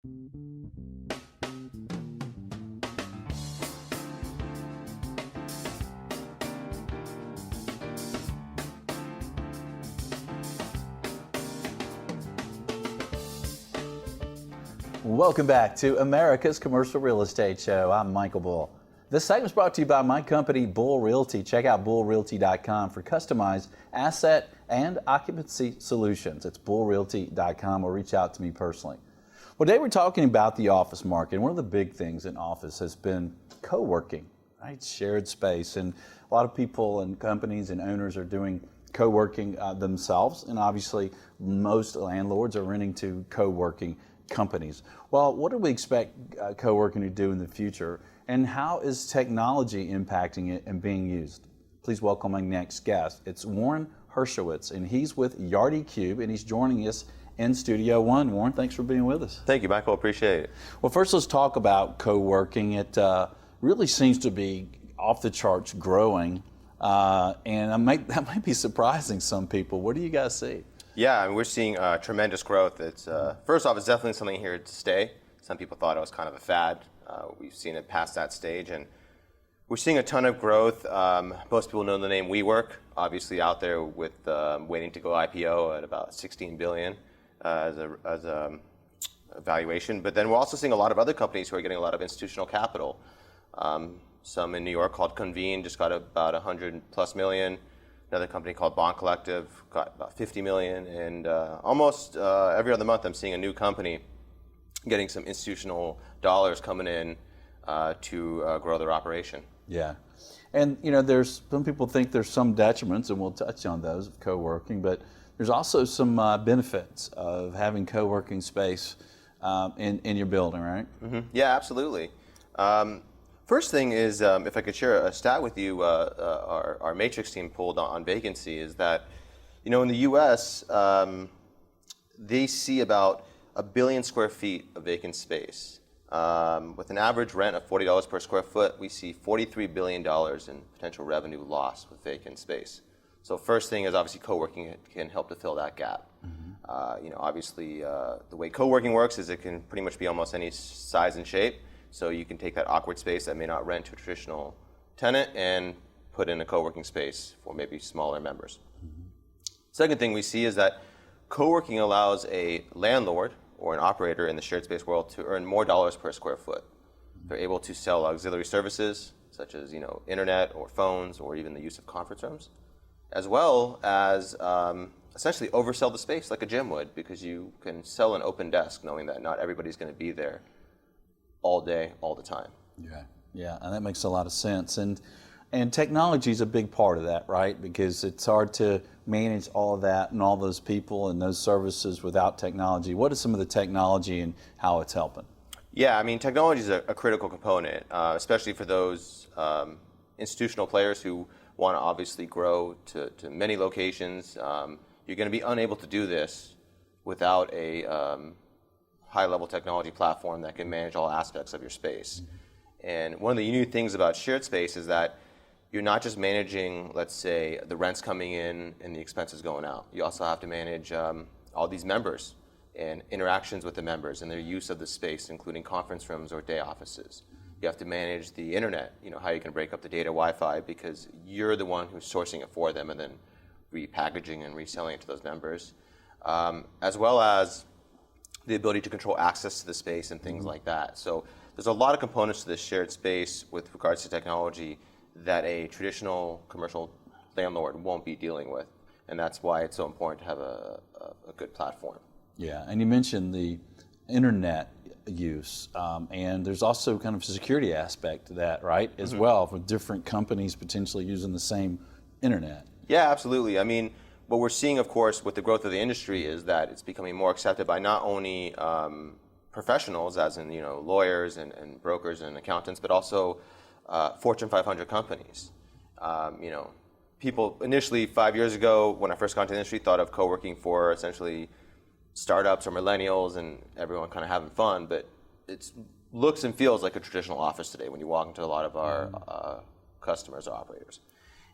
Welcome back to America's Commercial Real Estate Show. I'm Michael Bull. This segment is brought to you by my company, Bull Realty. Check out bullrealty.com for customized asset and occupancy solutions. It's bullrealty.com, or reach out to me personally. Well, today we're talking about the office market. One of the big things in office has been co-working, right? Shared space. And a lot of people and companies and owners are doing co-working themselves. And obviously, most landlords are renting to co-working companies. Well, what do we expect co-working to do in the future, and how is technology impacting it and being used? Please welcome my next guest. It's Warren Hersowitz, and he's with Yardi Kube, and he's joining us in Studio One. Warren, thanks for being with us. Thank you, Michael. Appreciate it. Well, first let's talk about co-working. It really seems to be off the charts growing, and that might be surprising some people. What do you guys see? Yeah, I mean, we're seeing tremendous growth. It's first off, it's definitely something here to stay. Some people thought it was kind of a fad. We've seen it past that stage, and we're seeing a ton of growth. Most people know the name WeWork, obviously out there with waiting to go IPO at about $16 billion as a valuation. But then we're also seeing a lot of other companies who are getting a lot of institutional capital. Some in New York called Convene just got about $100+ million. Another company called Bond Collective got about $50 million, and almost every other month I'm seeing a new company getting some institutional dollars coming in to grow their operation. Yeah, and you know, there's some people think there's some detriments, and we'll touch on those of co-working, but there's also some benefits of having co-working space in your building, right? Mm-hmm. Yeah, absolutely. First thing is, if I could share a stat with you, our matrix team pulled on vacancy, is that, you know, in the U.S., they see about 1 billion square feet of vacant space. With an average rent of $40 per square foot, we see $43 billion in potential revenue loss with vacant space. So first thing is obviously co-working can help to fill that gap. Mm-hmm. You know, obviously the way co-working works is it can pretty much be almost any size and shape. So you can take that awkward space that may not rent to a traditional tenant and put in a co-working space for maybe smaller members. Mm-hmm. Second thing we see is that co-working allows a landlord or an operator in the shared space world to earn more dollars per square foot. Mm-hmm. They're able to sell auxiliary services such as, you know, internet or phones or even the use of conference rooms, as well as essentially oversell the space like a gym would, because you can sell an open desk knowing that not everybody's going to be there all day, all the time. Yeah, and that makes a lot of sense. And technology is a big part of that, right? Because it's hard to manage all of that and all those people and those services without technology. What is some of the technology and how it's helping? Yeah, I mean, technology is a critical component, especially for those institutional players who want to obviously grow to many locations. You're going to be unable to do this without a high-level technology platform that can manage all aspects of your space. And one of the unique things about shared space is that you're not just managing, let's say, the rents coming in and the expenses going out. You also have to manage all these members and interactions with the members and their use of the space, including conference rooms or day offices. You have to manage the internet, you know, how you can break up the data Wi-Fi, because you're the one who's sourcing it for them and then repackaging and reselling it to those members, as well as the ability to control access to the space and things like that. So there's a lot of components to this shared space with regards to technology that a traditional commercial landlord won't be dealing with. And that's why it's so important to have a good platform. Yeah, and you mentioned the internet use, and there's also kind of a security aspect to that, right, as well, for different companies potentially using the same internet. Yeah, absolutely. I mean, what we're seeing, of course, with the growth of the industry is that it's becoming more accepted by not only professionals, as in, you know, lawyers and brokers and accountants, but also Fortune 500 companies. You know, people initially 5 years ago, when I first got into the industry, thought of co-working for essentially startups or millennials and everyone kind of having fun, but it looks and feels like a traditional office today when you walk into a lot of our customers or operators.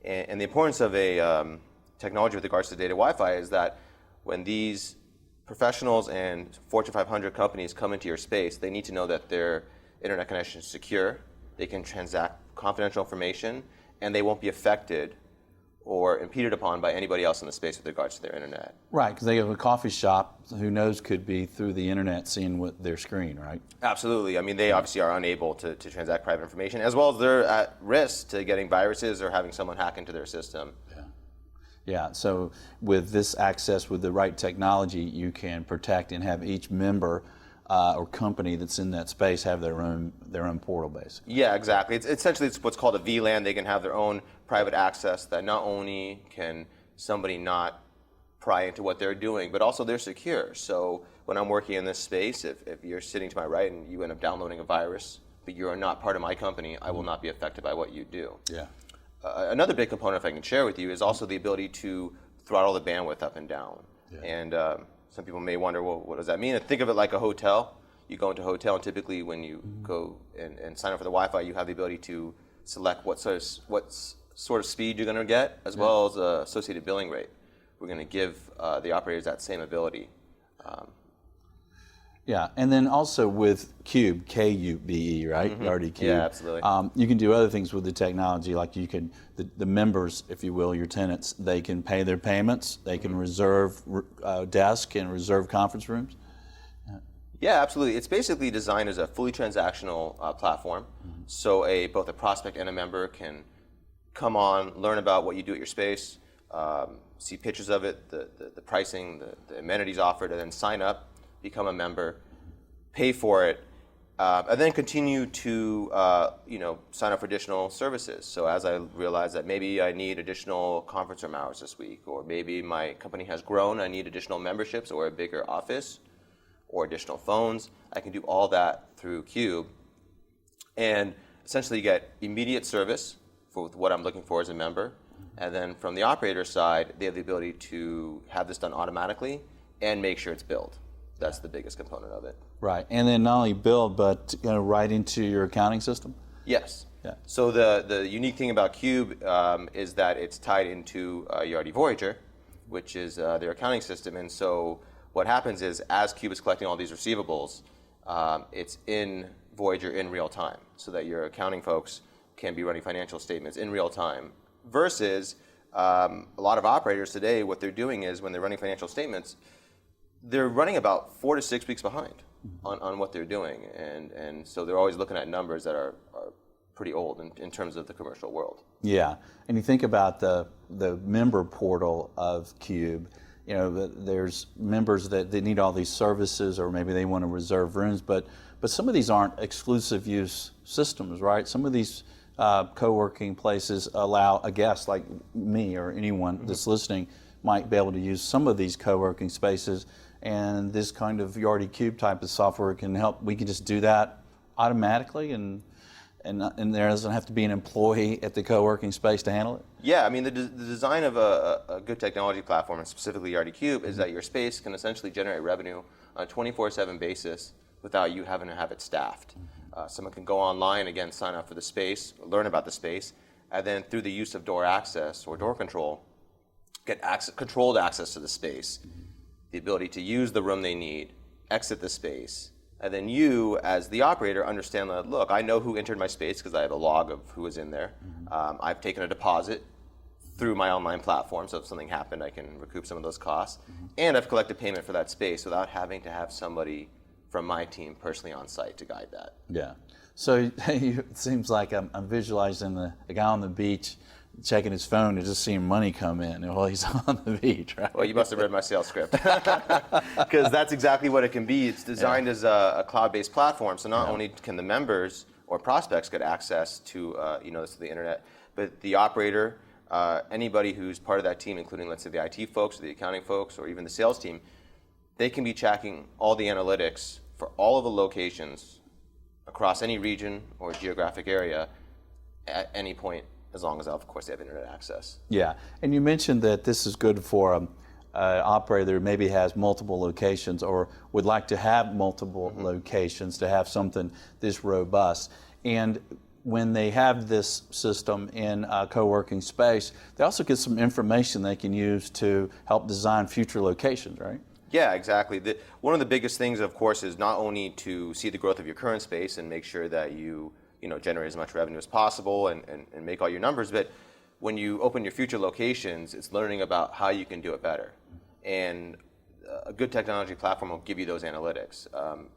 And the importance of a technology with regards to data Wi-Fi is that when these professionals and Fortune 500 companies come into your space, they need to know that their internet connection is secure, they can transact confidential information, and they won't be affected or impeded upon by anybody else in the space with regards to their internet. Right, because they have a coffee shop, who knows, could be through the internet seeing what their screen, right? Absolutely. I mean, they obviously are unable to transact private information, as well as they're at risk to getting viruses or having someone hack into their system. Yeah, so with this access, with the right technology, you can protect and have each member or company that's in that space have their own portal, basically. Yeah, exactly. It's what's called a VLAN. They can have their own private access that not only can somebody not pry into what they're doing, but also they're secure. So when I'm working in this space, if you're sitting to my right and you end up downloading a virus, but you are not part of my company, I will not be affected by what you do. Yeah. Another big component, if I can share with you, is also the ability to throttle the bandwidth up and down. Yeah. And some people may wonder, well, what does that mean? Think of it like a hotel. You go into a hotel, and typically when you go and sign up for the Wi-Fi, you have the ability to select what sort of speed you're going to get, as well as associated billing rate. We're going to give the operators that same ability. Yeah, and then also with Kube, K-U-B-E, right? Yardi Kube. Yeah, absolutely. You can do other things with the technology, like you can, the members, if you will, your tenants, they can pay their payments, they can reserve desk and reserve conference rooms. Yeah, absolutely. It's basically designed as a fully transactional platform, so both a prospect and a member can come on, learn about what you do at your space, see pictures of it, the pricing, the amenities offered, and then sign up, become a member, pay for it, and then continue to sign up for additional services. So as I realize that maybe I need additional conference room hours this week, or maybe my company has grown, I need additional memberships or a bigger office or additional phones, I can do all that through Kube and essentially get immediate service for what I'm looking for as a member. And then from the operator side, they have the ability to have this done automatically and make sure it's billed. That's the biggest component of it. Right, and then not only billed, but right into your accounting system? Yes. Yeah. So the unique thing about Kube is that it's tied into Yardi Voyager, which is their accounting system. And so what happens is, as Kube is collecting all these receivables, it's in Voyager in real time, so that your accounting folks can be running financial statements in real time. Versus a lot of operators today, what they're doing is when they're running financial statements, they're running about 4 to 6 weeks behind on what they're doing. And so they're always looking at numbers that are pretty old in terms of the commercial world. Yeah, and you think about the member portal of Kube, there's members that they need all these services, or maybe they want to reserve rooms, but some of these aren't exclusive use systems, right? Some of these co-working places allow a guest like me or anyone that's listening might be able to use some of these co-working spaces, and this kind of Yardi Kube type of software can help. We can just do that automatically, and there doesn't have to be an employee at the co-working space to handle it. Yeah, I mean, the design of a good technology platform, and specifically Yardi Kube, is that your space can essentially generate revenue on a 24/7 basis without you having to have it staffed. Someone can go online, again, sign up for the space, learn about the space, and then through the use of door access or door control, get controlled access to the space, the ability to use the room they need, exit the space, and then you, as the operator, understand that, look, I know who entered my space because I have a log of who was in there. I've taken a deposit through my online platform, so if something happened, I can recoup some of those costs. And I've collected payment for that space without having to have somebody from my team personally on site to guide that. Yeah. So it seems like I'm visualizing the guy on the beach checking his phone and just seeing money come in while he's on the beach, right? Well, you must have read my sales script, because that's exactly what it can be. It's designed as a cloud-based platform, so not only can the members or prospects get access to the internet, but the operator, anybody who's part of that team, including, let's say, the IT folks or the accounting folks or even the sales team, they can be tracking all the analytics for all of the locations across any region or geographic area at any point, as long as, of course, they have internet access. Yeah, and you mentioned that this is good for an operator who maybe has multiple locations or would like to have multiple locations to have something this robust. And when they have this system in a co-working space, they also get some information they can use to help design future locations, right? Yeah, exactly. One of the biggest things, of course, is not only to see the growth of your current space and make sure that you generate as much revenue as possible and make all your numbers, but when you open your future locations, it's learning about how you can do it better. And a good technology platform will give you those analytics.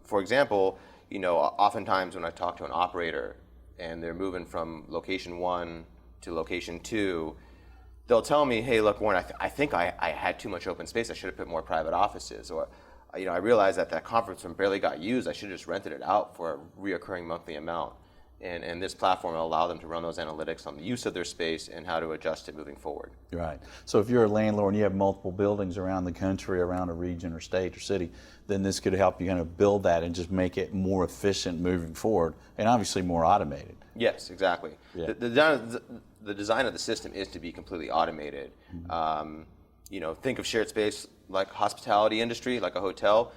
For example, oftentimes when I talk to an operator and they're moving from location 1 to location 2, they'll tell me, hey, look, Warren, I think I had too much open space. I should have put more private offices. Or, I realized that conference room barely got used. I should have just rented it out for a reoccurring monthly amount. And this platform will allow them to run those analytics on the use of their space and how to adjust it moving forward. Right. So if you're a landlord and you have multiple buildings around the country, around a region or state or city, then this could help you kind of build that and just make it more efficient moving forward and obviously more automated. Yes, exactly. Yeah. The design of the system is to be completely automated. Mm-hmm. Think of shared space like hospitality industry, like a hotel.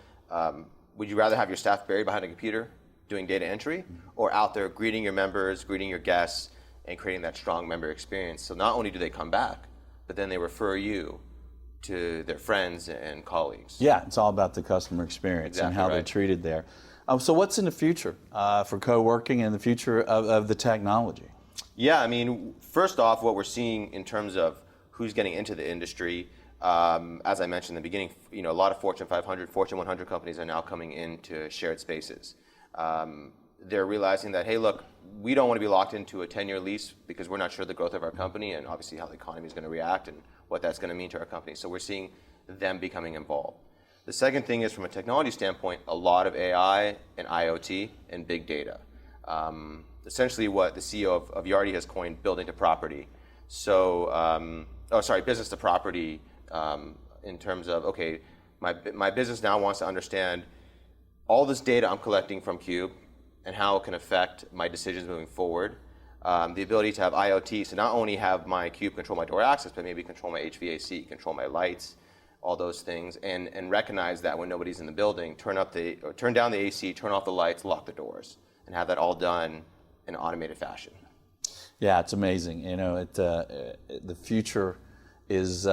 Would you rather have your staff buried behind a computer doing data entry, or out there greeting your members, greeting your guests, and creating that strong member experience? So not only do they come back, but then they refer you to their friends and colleagues. Yeah, it's all about the customer experience and how they're treated there. So what's in the future for co-working and the future of the technology? Yeah, first off, what we're seeing in terms of who's getting into the industry, as I mentioned in the beginning, a lot of Fortune 500, Fortune 100 companies are now coming into shared spaces. They're realizing that, hey, look, we don't want to be locked into a 10-year lease because we're not sure the growth of our company and obviously how the economy is going to react and what that's going to mean to our company. So we're seeing them becoming involved. The second thing is, from a technology standpoint, a lot of AI and IoT and big data. Essentially what the CEO of Yardi has coined building to property. So, business to property, in terms of, okay, my business now wants to understand all this data I'm collecting from Cube and how it can affect my decisions moving forward. The ability to have IoT, so not only have my Cube control my door access, but maybe control my HVAC, control my lights, all those things, and recognize that when nobody's in the building, turn down the AC, turn off the lights, lock the doors, and have that all done in an automated fashion. Yeah, it's amazing. The future is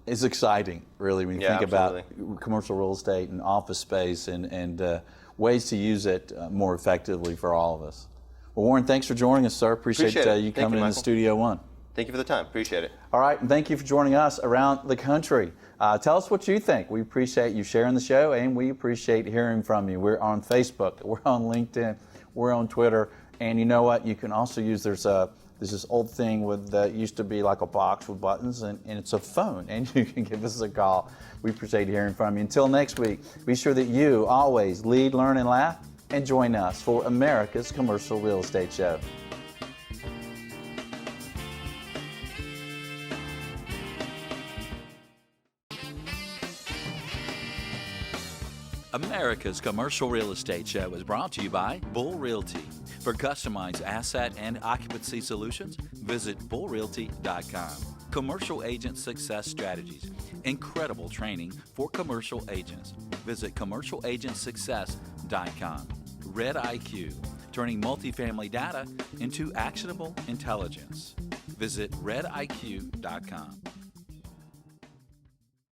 exciting, really, when you think about commercial real estate and office space and ways to use it more effectively for all of us. Well, Warren, thanks for joining us, sir. Appreciate you coming into Studio One. Thank you for the time. Appreciate it. All right, and thank you for joining us around the country. Tell us what you think. We appreciate you sharing the show, and we appreciate hearing from you. We're on Facebook, we're on LinkedIn, we're on Twitter, and you know what? You can also use, there's this old thing that used to be like a box with buttons, and it's a phone, and you can give us a call. We appreciate hearing from you. Until next week, be sure that you always lead, learn, and laugh, and join us for America's Commercial Real Estate Show. America's Commercial Real Estate Show is brought to you by Bull Realty. For customized asset and occupancy solutions, visit bullrealty.com. Commercial Agent Success Strategies. Incredible training for commercial agents. Visit commercialagentsuccess.com. RDCube. Turning multifamily data into actionable intelligence. Visit redicube.com.